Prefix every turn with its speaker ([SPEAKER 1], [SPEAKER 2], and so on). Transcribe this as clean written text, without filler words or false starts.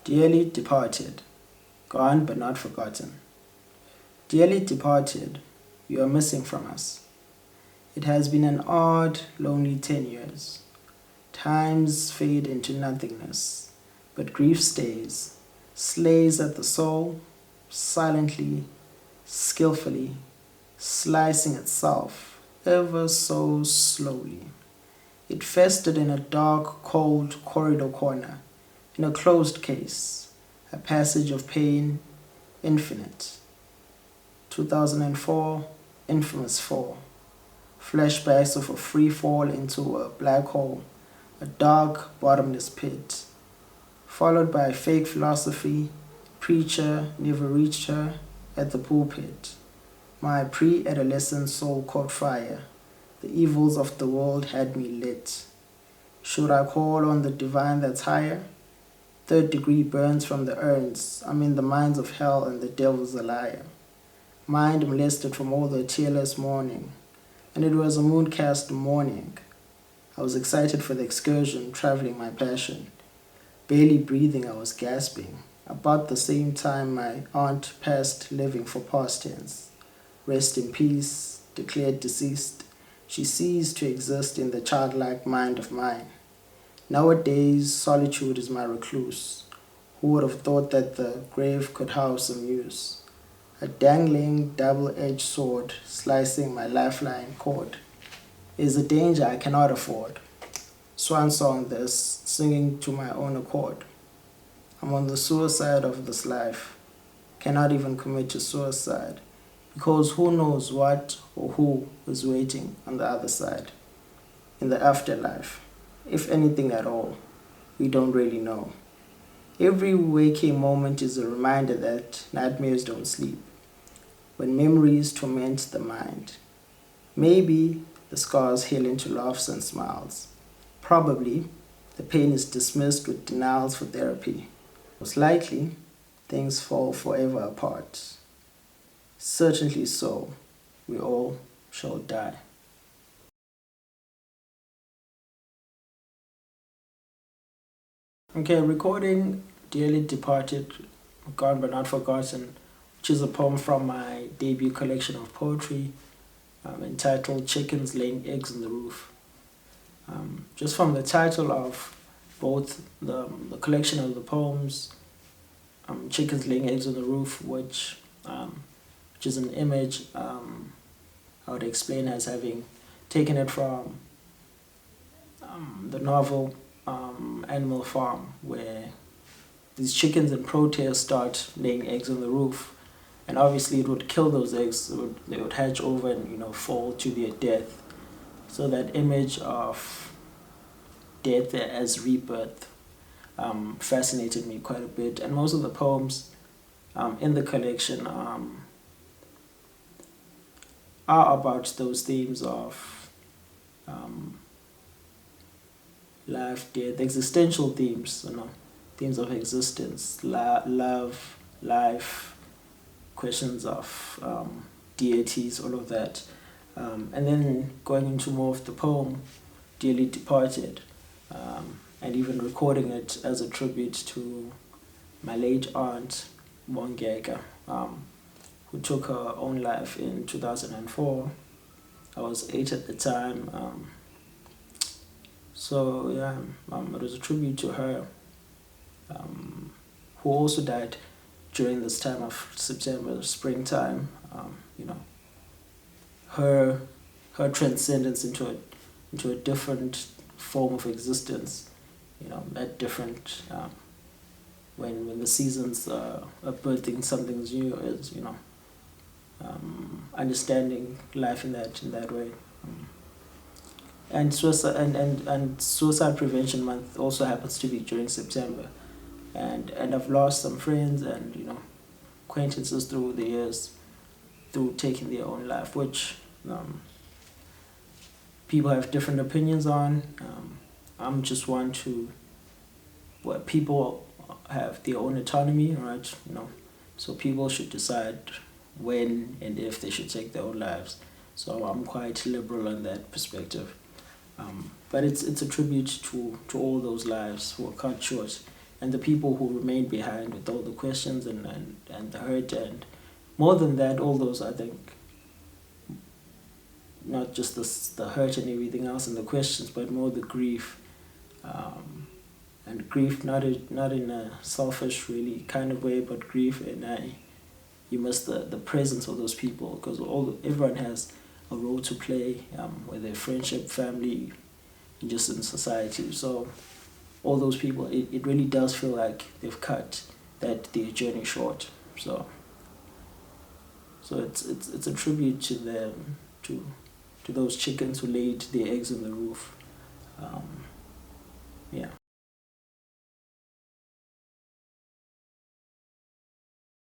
[SPEAKER 1] Dearly departed, gone but not forgotten. Dearly departed, you are missing from us. It has been an odd, lonely 10 years. Times fade into nothingness, but grief stays, slays at the soul, silently, skillfully, slicing itself ever so slowly. It festered in a dark, cold corridor corner, in a closed case, a passage of pain, infinite. 2004, infamous 4. Flashbacks of a free fall into a black hole, a dark, bottomless pit, followed by a fake philosophy, preacher never reached her, at the pulpit. My pre-adolescent soul caught fire. The evils of the world had me lit. Should I call on the divine that's higher? Third degree burns from the urns. I'm in the mines of hell and the devil's a liar. Mind-molested from all the tearless mourning. And it was a mooncast morning. I was excited for the excursion, traveling my passion. Barely breathing, I was gasping. About the same time my aunt passed, living for past tense. Rest in peace, declared deceased. She ceased to exist in the childlike mind of mine. Nowadays, solitude is my recluse. Who would have thought that the grave could house a muse? A dangling, double-edged sword slicing my lifeline cord is a danger I cannot afford. Swan song this, singing to my own accord. I'm on the suicide of this life. Cannot even commit to suicide, because who knows what or who is waiting on the other side. In the afterlife, if anything at all, we don't really know. Every waking moment is a reminder that nightmares don't sleep, when memories torment the mind. Maybe the scars heal into laughs and smiles. Probably the pain is dismissed with denials for therapy. Most likely, things fall forever apart. Certainly so, we all shall die. Okay, recording Dearly Departed, Gone But Not Forgotten, which is a poem from my debut collection of poetry entitled Chickens Laying Eggs on the Roof. Just from the title of both the collection of the poems, Chickens Laying Eggs on the Roof, which is an image I would explain as having taken it from the novel Animal Farm, where these chickens in protest start laying eggs on the roof, and obviously it would kill those eggs. They would hatch over and fall to their death. So that image of death as rebirth fascinated me quite a bit, and most of the poems in the collection are about those themes of life, death, existential themes, themes of existence, love, life, questions of deities, all of that. And then going into more of the poem, Dearly Departed, and even recording it as a tribute to my late aunt, Mongeka, who took her own life in 2004. I was 8 at the time. So yeah, it was a tribute to her, who also died during this time of September, springtime. Her transcendence into a different form of existence, at different when the seasons are birthing something new, is understanding life in that way. And suicide prevention month also happens to be during September, and I've lost some friends and acquaintances through the years through taking their own life, which people have different opinions on. I'm just one to where people have their own autonomy, right? So people should decide when and if they should take their own lives. So I'm quite liberal on that perspective. But it's a tribute to all those lives who are cut short and the people who remained behind with all the questions and the hurt, and more than that, all those, I think, not just the hurt and everything else and the questions, but more the grief, and grief not in a selfish really kind of way, but grief in a, you miss the presence of those people, because everyone has a role to play, whether friendship, family, and just in society. So all those people, it really does feel like they've cut their journey short. So it's a tribute to them, to those chickens who laid their eggs on the roof. Yeah.